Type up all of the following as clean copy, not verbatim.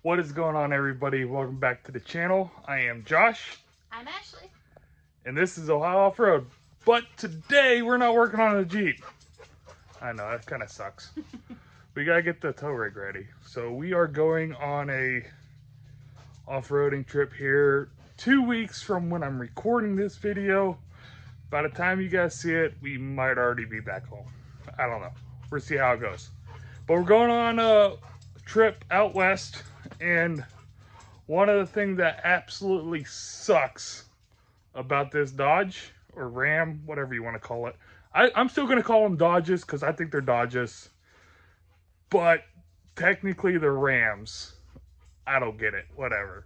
What is going on, everybody? Welcome back to the channel. I am Josh. I'm Ashley. And this is Ohio Off-Road. But today we're not working on a Jeep. I know, that kind of sucks. We gotta get the tow rig ready. So we are going on a off-roading trip here 2 weeks from when I'm recording this video. By the time you guys see it, we might already be back home. I don't know. We'll see how it goes. But we're going on a trip out west, and one of the things that absolutely sucks about this Dodge or Ram, whatever you want to call it, I'm still going to call them Dodges because I think they're Dodges, but technically they're Rams. I don't get it, whatever.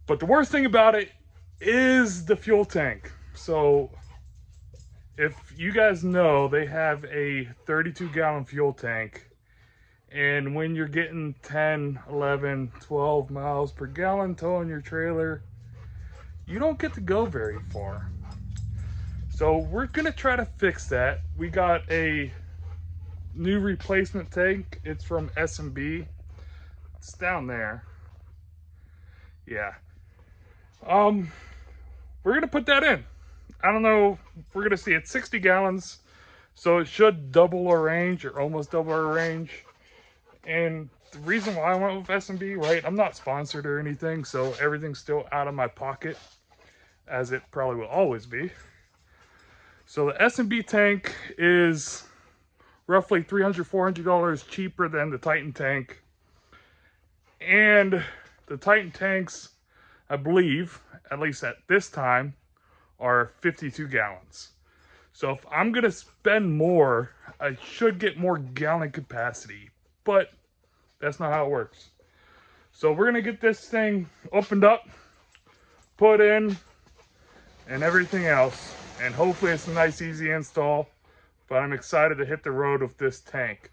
But the worst thing about it is the fuel tank. So if you guys know, they have a 32-gallon fuel tank. And when you're getting 10, 11, 12 miles per gallon towing your trailer, you don't get to go very far. So we're gonna try to fix that. We got a new replacement tank. It's from S&B. It's down there. Yeah. We're gonna put that in. I don't know. We're gonna see it's 60 gallons. So it should double our range, or almost double our range. And the reason why I went with S&B, right, I'm not sponsored or anything, so everything's still out of my pocket, as it probably will always be. So the S&B tank is roughly $300, $400 cheaper than the Titan tank. And the Titan tanks, I believe, at least at this time, are 52 gallons. So if I'm going to spend more, I should get more gallon capacity. But that's not how it works. So we're gonna get this thing opened up, put in, and everything else. And hopefully it's a nice, easy install. But I'm excited to hit the road with this tank.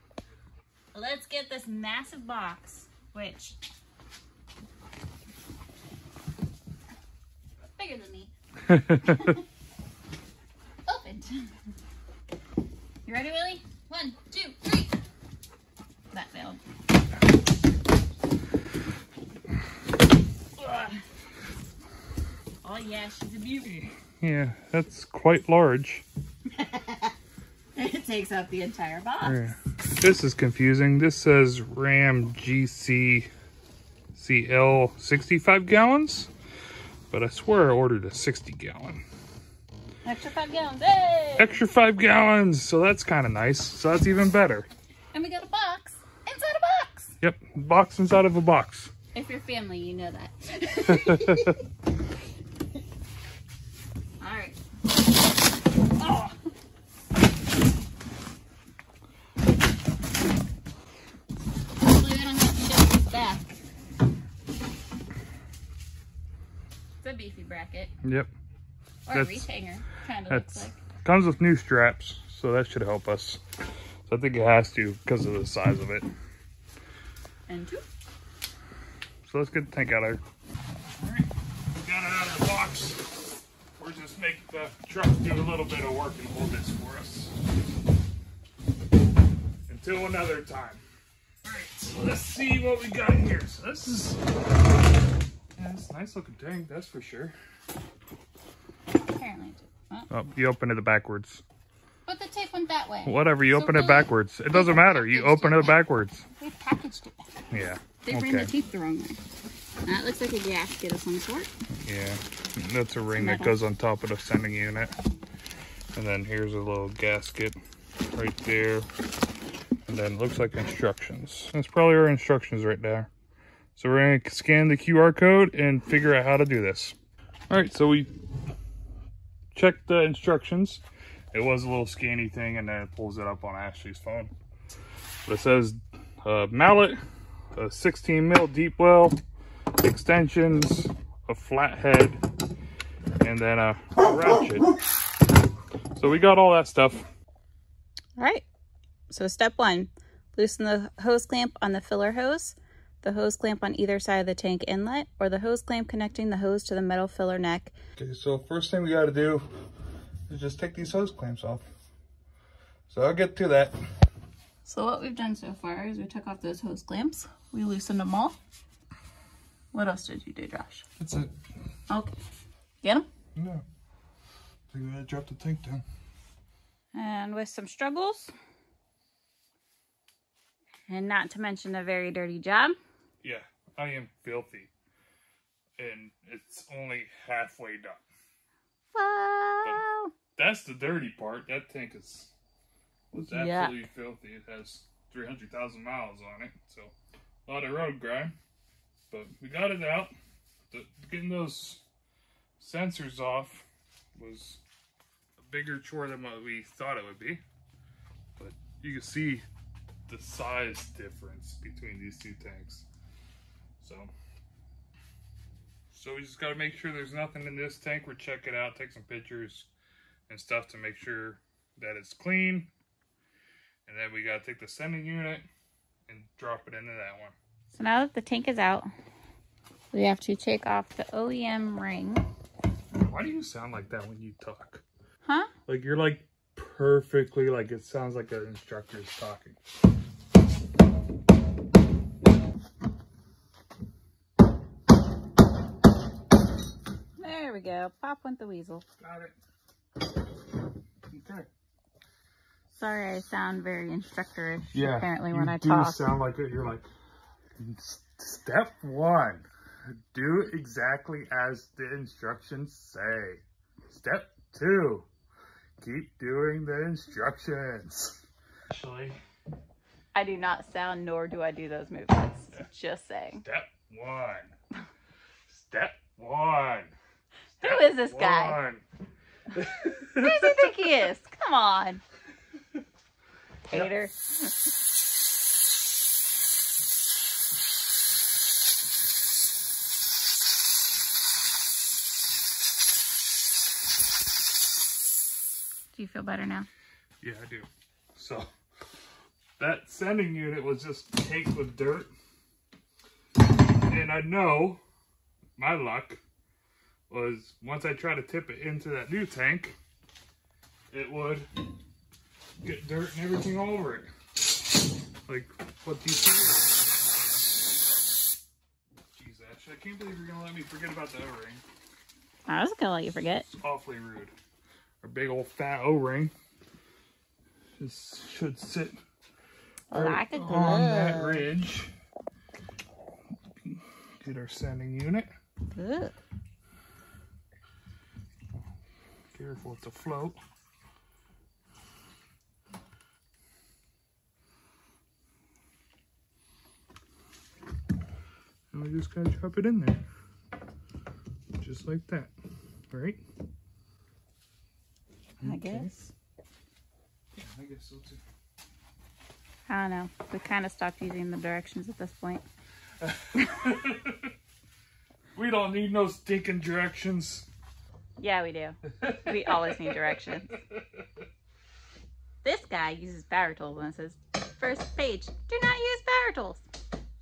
Let's get this massive box, which is bigger than me. Opened. You ready, Willie? 1, 2, 3. That failed. Oh yeah, she's a beauty. Yeah, that's quite large. It takes up the entire box. Yeah. This is confusing. This says Ram GC CL 65 gallons, but I swear I ordered a 60 gallon. Extra 5 gallons. Hey! Extra 5 gallons, so that's kind of nice. So that's even better. And we got a box inside a box. Yep, box inside of a box. If you're family, you know that. All right. Oh. Hopefully we don't have to shift this back. It's a beefy bracket. Yep. Or a retainer, kind of looks like. Comes with new straps, so that should help us. So I think it has to because of the size of it. And 2. So let's get the tank out of here. Alright, we got it out of the box. We're just making the truck do a little bit of work and hold this for us. Until another time. Alright, so let's see what we got here. So this is, yeah, it's a nice looking tank, that's for sure. Apparently. Oh, you opened it backwards. But the tape went that way. Whatever, you open it backwards. It doesn't matter, you open it backwards. They packaged it. Yeah. They ran the teeth the wrong way. That looks like a gasket of some sort. Yeah, that's a ring that goes on top of the sending unit. And then here's a little gasket right there. And then it looks like instructions. That's probably our instructions right there. So we're going to scan the QR code and figure out how to do this. All right, so we checked the instructions. It was a little scanny thing, and then it pulls it up on Ashley's phone. But it says mallet, a 16 mil deep well, extensions, a flat head, and then a ratchet. So we got all that stuff. All right. So step 1, loosen the hose clamp on the filler hose, the hose clamp on either side of the tank inlet, or the hose clamp connecting the hose to the metal filler neck. Okay, so first thing we got to do is just take these hose clamps off. So I'll get to that. So what we've done so far is we took off those hose clamps. We loosened them all. What else did you do, Josh? That's it. Okay. Get him? No. I think I dropped the tank down. And with some struggles. And not to mention a very dirty job. Yeah, I am filthy. And it's only halfway done. Wow. But that's the dirty part. That tank was absolutely filthy. It has 300,000 miles on it. So a lot of road grime. But we got it out. Getting those sensors off was a bigger chore than what we thought it would be. But you can see the size difference between these two tanks. So we just got to make sure there's nothing in this tank. We'll check it out, take some pictures and stuff to make sure that it's clean. And then we got to take the sending unit and drop it into that one. So now that the tank is out, we have to take off the OEM ring. Why do you sound like that when you talk? Huh? Like you're like perfectly, like it sounds like an instructor is talking. There we go. Pop went the weasel. Got it. Okay. Sorry, I sound very instructorish. Yeah. Apparently, when I you talk. do sound like it. You're like, step 1, do exactly as the instructions say. Step 2, keep doing the instructions. Actually, I do not sound, nor do I do those movements. Just saying. Step 1. Step 1. Who is this guy? Who does he think he is? Come on. Hater. Do you feel better now? Yeah, I do. So, that sending unit was just caked with dirt. And I know, my luck, was once I try to tip it into that new tank, it would get dirt and everything all over it. Like, what do you see here? Jeez, Ash, I can't believe you're going to let me forget about the O-ring. I was going to let you forget. It's awfully rude. Our big old fat O-ring just should sit right on that ridge. Get our sending unit. Good. Careful, it's afloat. And we just gotta drop it in there. Just like that. Right? I guess. Yeah, I guess so too. I don't know. We kind of stopped using the directions at this point. We don't need no stinking directions. Yeah, we do. We always need directions. This guy uses power tools and it says, first page, do not use power tools.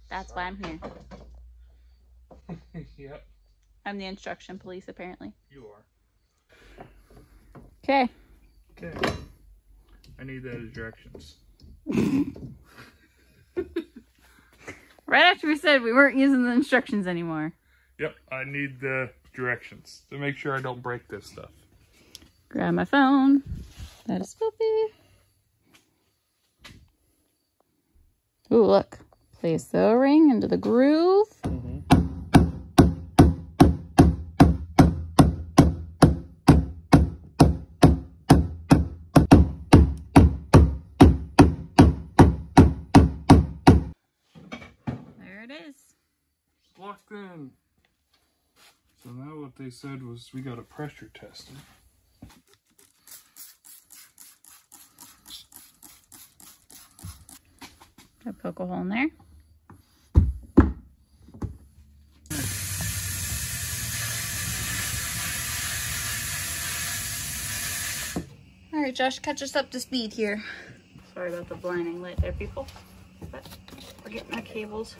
That's why I'm here. Yep. I'm the instruction police, apparently. You are. Okay. Okay. I need those directions. Right after we said we weren't using the instructions anymore. Yep, I need the directions to make sure I don't break this stuff. Grab my phone. That is filthy. Ooh, look. Place the O-ring into the groove. There it is. Locked in. So now what they said was we got a pressure tester. I poke a hole in there. All right, Josh, catch us up to speed here. Sorry about the blinding light there, people. But we're getting our cables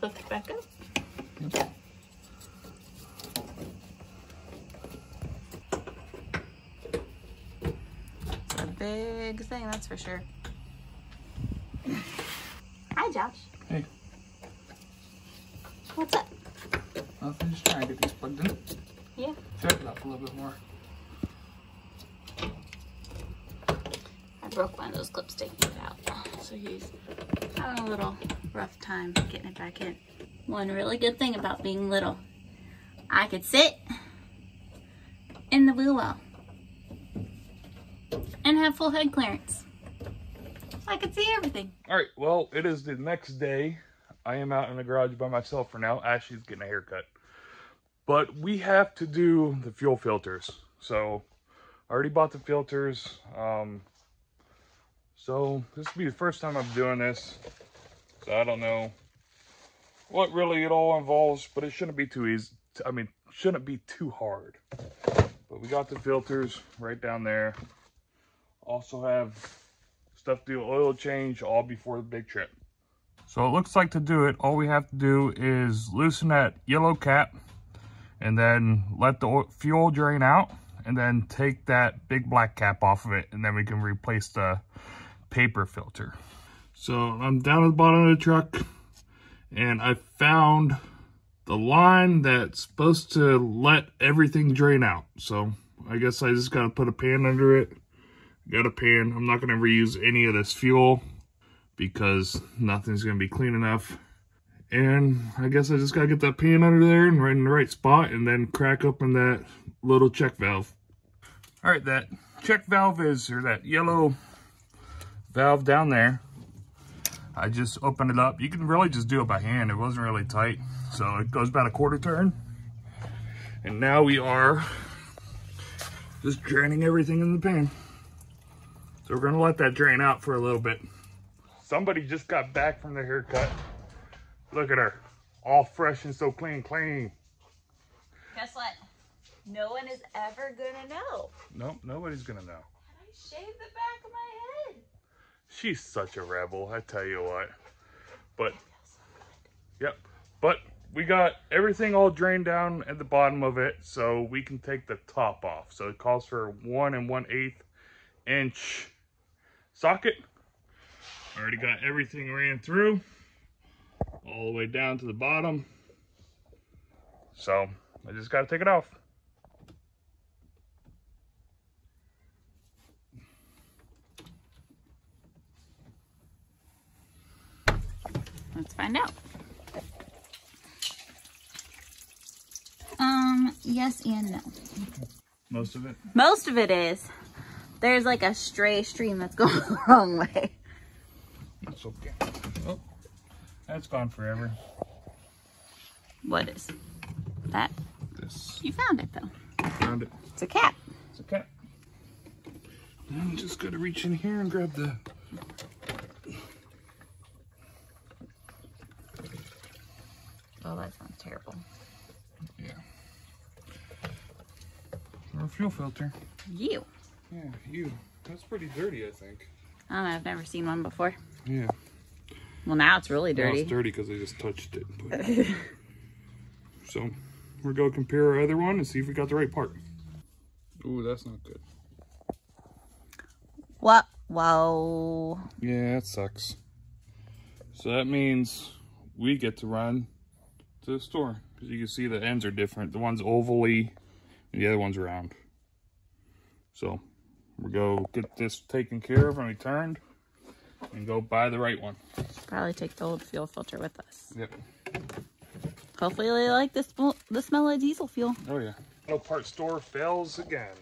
hooked back up. It's a big thing, that's for sure. Hi, Josh. Hey. What's up? Nothing, just trying to get these plugged in. Yeah. Check it up a little bit more. I broke one of those clips taking it out. So he's having a little rough time getting it back in. One really good thing about being little, I could sit in the wheel well and have full head clearance. I could see everything. All right, well, it is the next day. I am out in the garage by myself for now. Ashley's getting a haircut. But we have to do the fuel filters. So, I already bought the filters. So, this will be the first time I'm doing this. So, I don't know what really it all involves, but it shouldn't be too easy. I mean, shouldn't be too hard. But we got the filters right down there. Also have stuff to do oil change all before the big trip. So it looks like to do it, all we have to do is loosen that yellow cap and then let the fuel drain out and then take that big black cap off of it, and then we can replace the paper filter. So I'm down at the bottom of the truck and I found the line that's supposed to let everything drain out. So I guess I just gotta put a pan under it. Got a pan. I'm not gonna reuse any of this fuel because nothing's gonna be clean enough. And I guess I just gotta get that pan under there and right in the right spot and then crack open that little check valve. All right, that check valve or that yellow valve down there. I just opened it up. You can really just do it by hand. It wasn't really tight. So it goes about a quarter turn. And now we are just draining everything in the pan. So we're gonna let that drain out for a little bit. Somebody just got back from their haircut. Look at her, all fresh and so clean. Guess what? No one is ever gonna know. Nope, nobody's gonna know. I shaved the back of my head. She's such a rebel, I tell you what. But, yep. But we got everything all drained down at the bottom of it, so we can take the top off. So it calls for 1 1/8 inch socket. Already got everything ran through all the way down to the bottom. So I just got to take it off. Let's find out. Yes and no. Most of it? Most of it is. There's like a stray stream that's going the wrong way. That's okay. Oh, that's gone forever. What is that? This. You found it though. Found it. It's a cap. It's a cap. I'm just gonna reach in here and grab the. Oh, that sounds terrible. Yeah. Or a fuel filter. You. Yeah, you. That's pretty dirty, I think. I don't know. I've never seen one before. Yeah. Well, now it's really dirty. Now it's dirty because I just touched it. But... So, we're going to compare our other one and see if we got the right part. Ooh, that's not good. What? Whoa. Yeah, that sucks. So that means we get to run to the store. Because you can see the ends are different. The one's ovally and the other one's round. So, we'll go get this taken care of and returned and go buy the right one. Probably take the old fuel filter with us. Yep. Hopefully they like the smell of diesel fuel. Oh yeah. No part store fails again.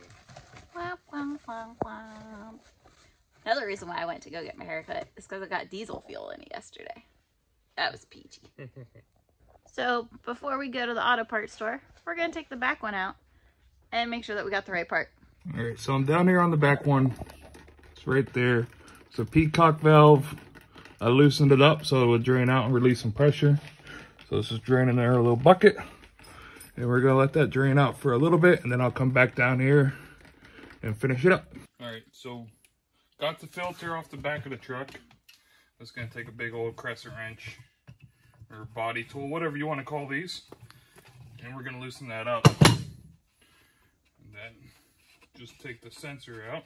Womp, womp, womp, womp. Another reason why I went to go get my haircut is because I got diesel fuel in it yesterday. That was peachy. So before we go to the auto parts store, we're going to take the back one out and make sure that we got the right part. All right, so I'm down here on the back one. It's right there. It's a peacock valve. I loosened it up so it would drain out and release some pressure. So this is draining there, a little bucket. And we're gonna let that drain out for a little bit and then I'll come back down here and finish it up. All right, so got the filter off the back of the truck. That's gonna take a big old crescent wrench or body tool, whatever you wanna call these. And we're gonna loosen that up. And then just take the sensor out.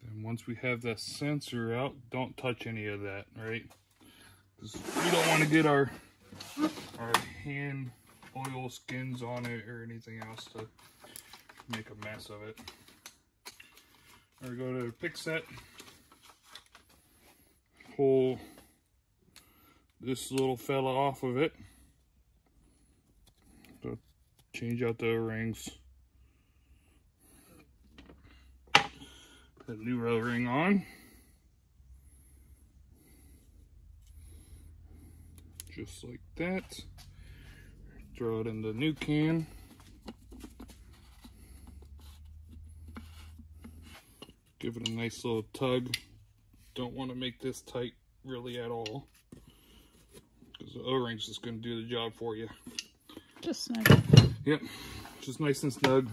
And once we have that sensor out, don't touch any of that, right? Because we don't want to get our hand oil skins on it or anything else to make a mess of it. Or go to the pick set, pull this little fella off of it, so change out the O-rings, put a new O-ring on, just like that, throw it in the new can. Give it a nice little tug. Don't want to make this tight really at all, because the O-ring's just going to do the job for you. Just snug. Yep, just nice and snug.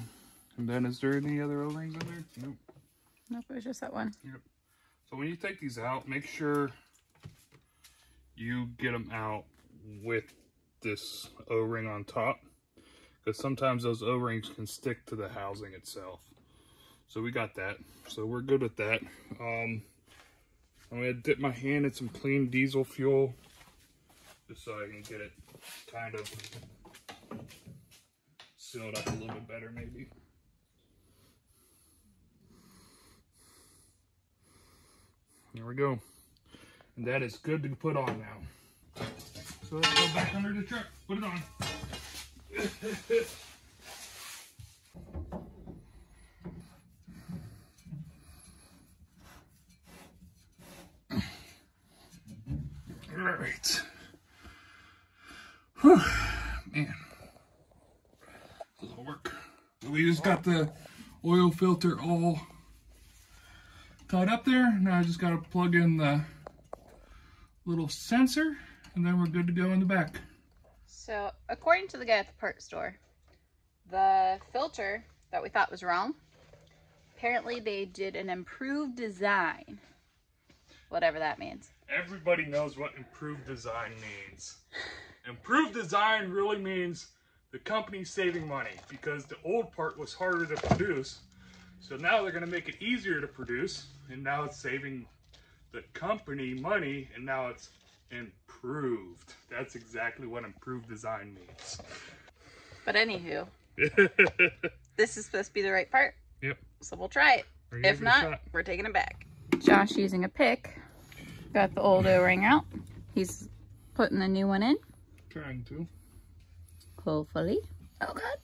And then, is there any other O-rings in there? Nope. Nope, it was just that one. Yep. So when you take these out, make sure you get them out with this O-ring on top, because sometimes those O-rings can stick to the housing itself. So we got that. So we're good with that. I'm gonna dip my hand in some clean diesel fuel just so I can get it kind of sealed up a little bit better maybe. There we go. And that is good to put on now. So let's go back under the truck. Put it on. All right. Whew. Man, a little work. So we just got the oil filter all tied up there. Now I just got to plug in the little sensor, and then we're good to go in the back. So, according to the guy at the parts store, the filter that we thought was wrong, apparently they did an improved design. Whatever that means. Everybody knows what improved design means. Improved design really means the company's saving money, because the old part was harder to produce. So now they're going to make it easier to produce, and now it's saving the company money, and now it's improved. That's exactly what improved design means. But anywho, this is supposed to be the right part. Yep. So we'll try it. If not, we're taking it back. Josh using a pick. Got the old O-ring out. He's putting the new one in. Trying to. Hopefully. Oh God.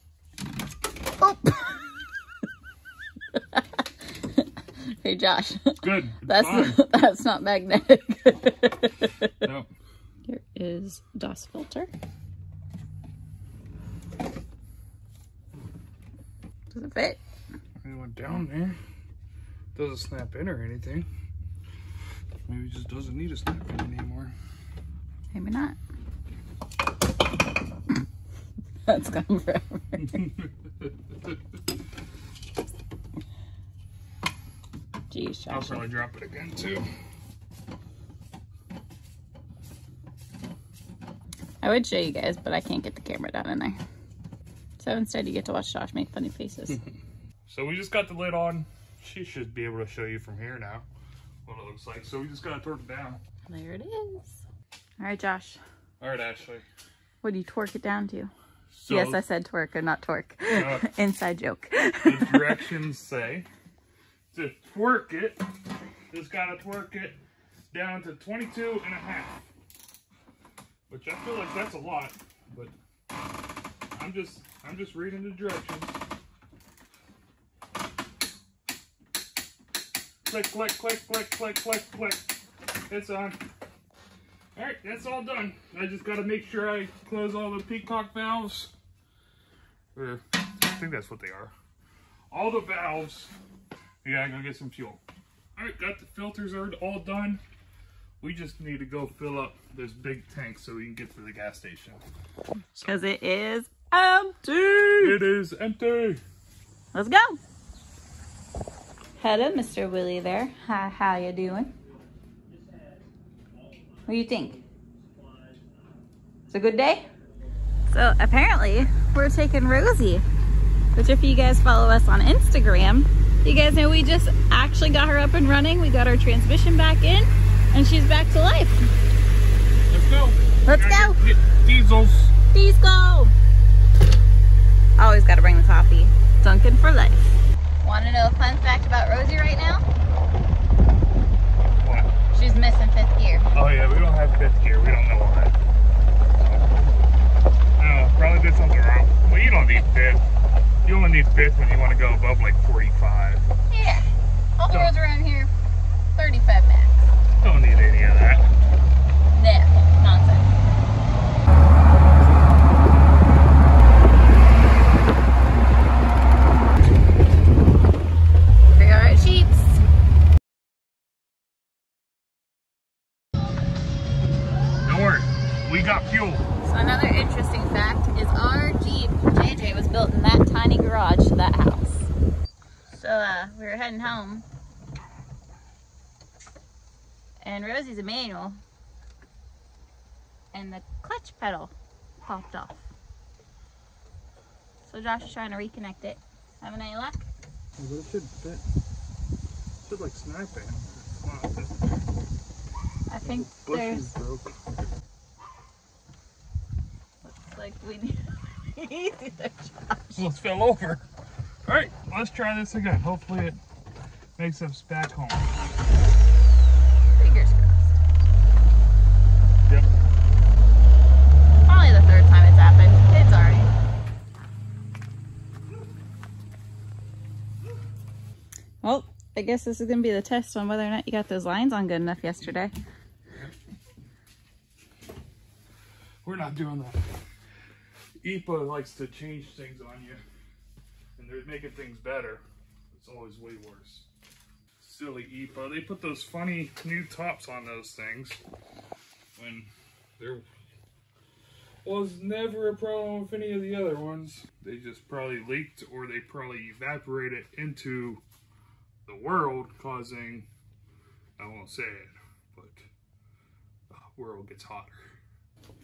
Oh. Hey Josh. Good. That's not magnetic. No. Here is DOS filter. Does it fit? It went down there. Doesn't snap in or anything. Maybe it just doesn't need a snap in anymore. Maybe not. That's gone forever. Jeez, Josh. I'll probably drop it again too. I would show you guys, but I can't get the camera down in there. So instead you get to watch Josh make funny faces. So we just got the lid on. She should be able to show you from here now what it looks like. So we just gotta torque it down. There it is. All right, Josh. All right, Ashley. What do you torque it down to? So, yes, I said twerk and not torque. Inside joke. The directions say to twerk it, just gotta twerk it down to 22 and a half. Which I feel like that's a lot, but I'm just reading the directions. Click, click, click, click, click, click, click. It's on. Alright, that's all done. I just gotta make sure I close all the peacock valves. I think that's what they are. All the valves. Yeah, I'm gonna get some fuel. Alright, got the filters all done. We just need to go fill up this big tank so we can get to the gas station. Because it is empty. It is empty. Let's go. Hello, Mr. Willie there. Hi, how you doing? What do you think? It's a good day? So apparently we're taking Rosie, which if you guys follow us on Instagram, You guys know we just actually got her up and running. We got our transmission back in and she's back to life. Let's go. Let's go. Get diesels. Diesel. Always got to bring the coffee. Dunkin' for life. Want to know a fun fact about Rosie right now? What? She's missing 5th gear. Oh yeah, we don't have 5th gear. We don't know why. I don't know. Probably did something wrong. Well, you don't need 5th. You only need 5th when you want to go above like 45. Yeah. All the roads around here, 35 max. Don't need any of that. No, nonsense. We are at Sheets. Don't worry. We got fuel. So another interesting fact is our Jeep, JJ, was built in that tiny garage to that house. So we were heading home and Rosie's a manual and the clutch pedal popped off. So Josh is trying to reconnect it. Having any luck? Yeah, but it should fit. It should like snap it. I think there's... broke. Looks like we need to Josh. Let's fell over. Alright, let's try this again. Hopefully it makes us back home. Fingers crossed. Yep. Probably the 3rd time it's happened. It's alright. Well, I guess this is going to be the test on whether or not you got those lines on good enough yesterday. We're not doing that. EPA likes to change things on you. And they're making things better. It's always way worse. Silly EPA. They put those funny new tops on those things when there was never a problem with any of the other ones. They just probably leaked or they probably evaporated into the world, causing, I won't say it, but the world gets hotter.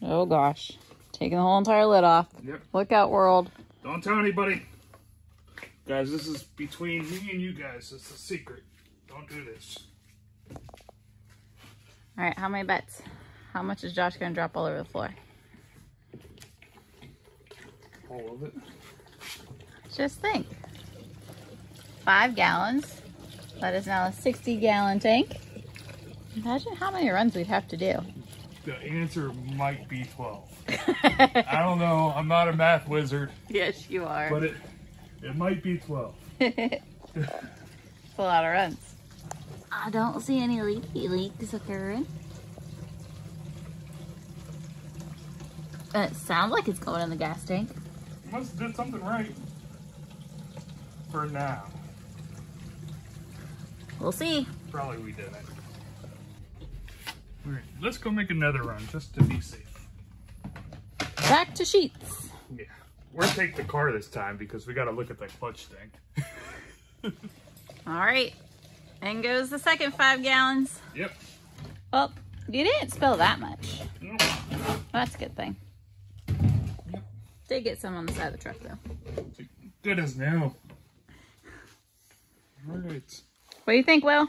Oh gosh. Taking the whole entire lid off. Yep. Look out, world. Don't tell anybody. Guys, this is between me and you guys. It's a secret. Don't do this. Alright, how many bets? How much is Josh going to drop all over the floor? All of it. Just think. 5 gallons. That is now a 60-gallon tank. Imagine how many runs we'd have to do. The answer might be 12. I don't know. I'm not a math wizard. Yes, you are. But it might be 12. It's a lot of runs. I don't see any leaks occurring. It sounds like it's going in the gas tank. You must have did something right. For now. We'll see. Probably we didn't. Alright, let's go make another run just to be safe. Back to Sheets. Yeah. We're gonna take the car this time because we gotta look at that clutch thing. Alright. And goes the second 5 gallons. Yep. Well, you didn't spill that much. Nope. That's a good thing. Yep. Did get some on the side of the truck though. Good as new. Alright. What do you think, Will?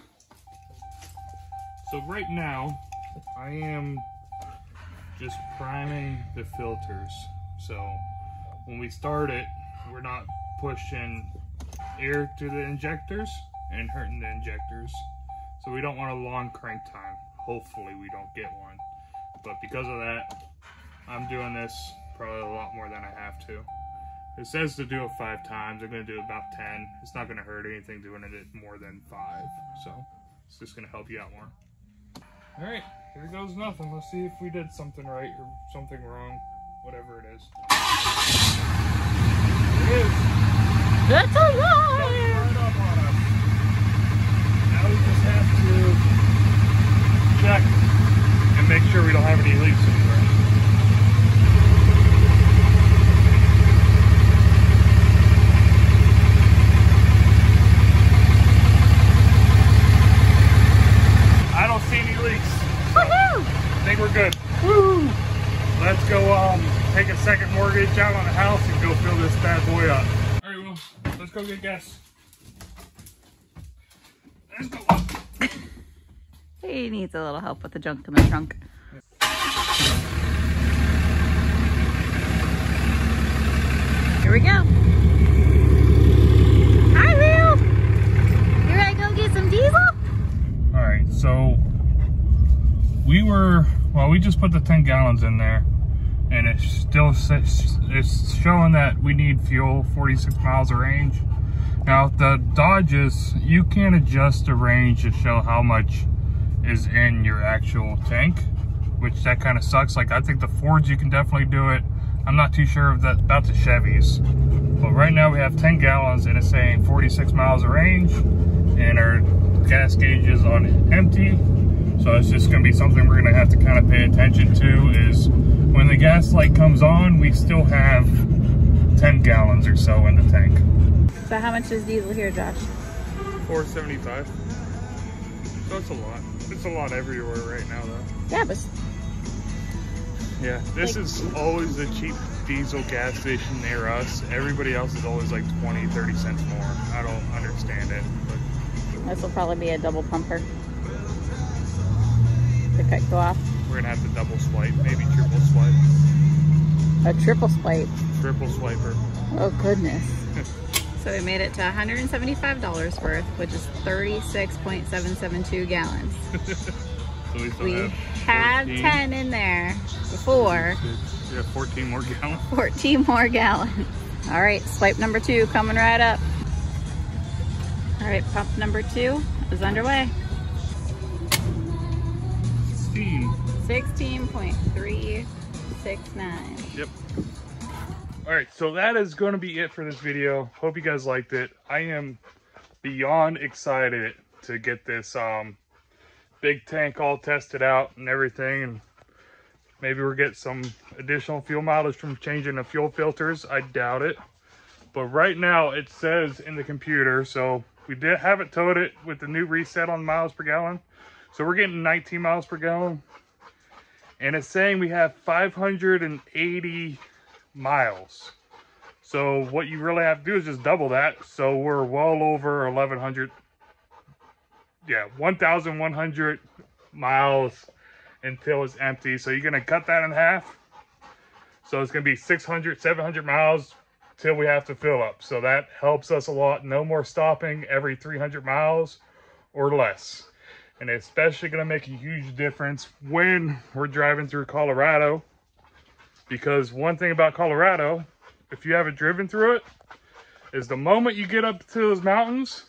So right now, I am just priming the filters. So when we start it, we're not pushing air to the injectors and hurting the injectors. So we don't want a long crank time. Hopefully we don't get one. But because of that, I'm doing this probably a lot more than I have to. It says to do it 5 times. I'm going to do about 10. It's not going to hurt anything doing it more than 5. So it's just going to help you out more. Alright, here goes nothing. Let's see if we did something right or something wrong. Whatever it is. It is. That's a lie! Right up on us. Now we just have to check and make sure we don't have any leaks anywhere. I don't see any leaks. So I think we're good. Woo! Let's go take a second mortgage out on the house and go fill this bad boy up. Alright, well, let's go get gas. He needs a little help with the junk in the trunk. Here we go. Hi, Will. You ready to go get some diesel? All right, so we just put the 10 gallons in there, and it's showing that we need fuel 46 miles of range. Now the Dodges, you can't adjust the range to show how much is in your actual tank, which that kind of sucks. Like, I think the Fords you can definitely do it. I'm not too sure of that about the Chevys, but right now we have 10 gallons and it's saying 46 miles of range, and our gas gauge is on empty. So it's just going to be something we're going to have to kind of pay attention to, is when the gas light comes on, we still have 10 gallons or so in the tank. So how much is diesel here, Josh? $4.75. So it's a lot. It's a lot everywhere right now, though. Yeah, but yeah, this is always the cheap diesel gas station near us. Everybody else is always like 20, 30 cents more. I don't understand it. But this will probably be a double pumper to cut you off. we're gonna have to double swipe, maybe triple swipe. A triple swipe. Triple swiper. Oh, goodness. So we made it to $175 worth, which is 36.772 gallons. So we had 10 in there before. Yeah, 14 more gallons. 14 more gallons. All right, swipe number 2 coming right up. All right, pump number 2 is underway. 16.369. Yep. All right, so that is going to be it for this video. Hope you guys liked it. I am beyond excited to get this big tank all tested out and everything, and maybe we'll get some additional fuel mileage from changing the fuel filters. I doubt it, but right now it says in the computer, so we haven't towed it with the new reset on miles per gallon, so we're getting 19 miles per gallon, and it's saying we have 580 miles. So what you really have to do is just double that, so we're well over 1,100. Yeah, 1,100 miles until it's empty. So you're gonna cut that in half, so it's gonna be 600, 700 miles till we have to fill up. So that helps us a lot. No more stopping every 300 miles or less, and it's especially gonna make a huge difference when we're driving through Colorado, because one thing about Colorado, if you haven't driven through it, is the moment you get up to those mountains,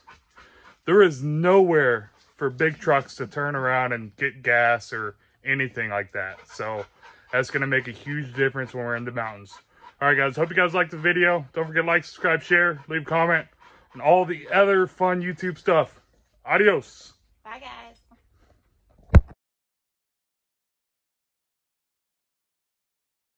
there is nowhere for big trucks to turn around and get gas or anything like that. So that's going to make a huge difference when we're in the mountains. All right, guys. Hope you guys liked the video. Don't forget to like, subscribe, share, leave a comment, and all the other fun YouTube stuff. Adios.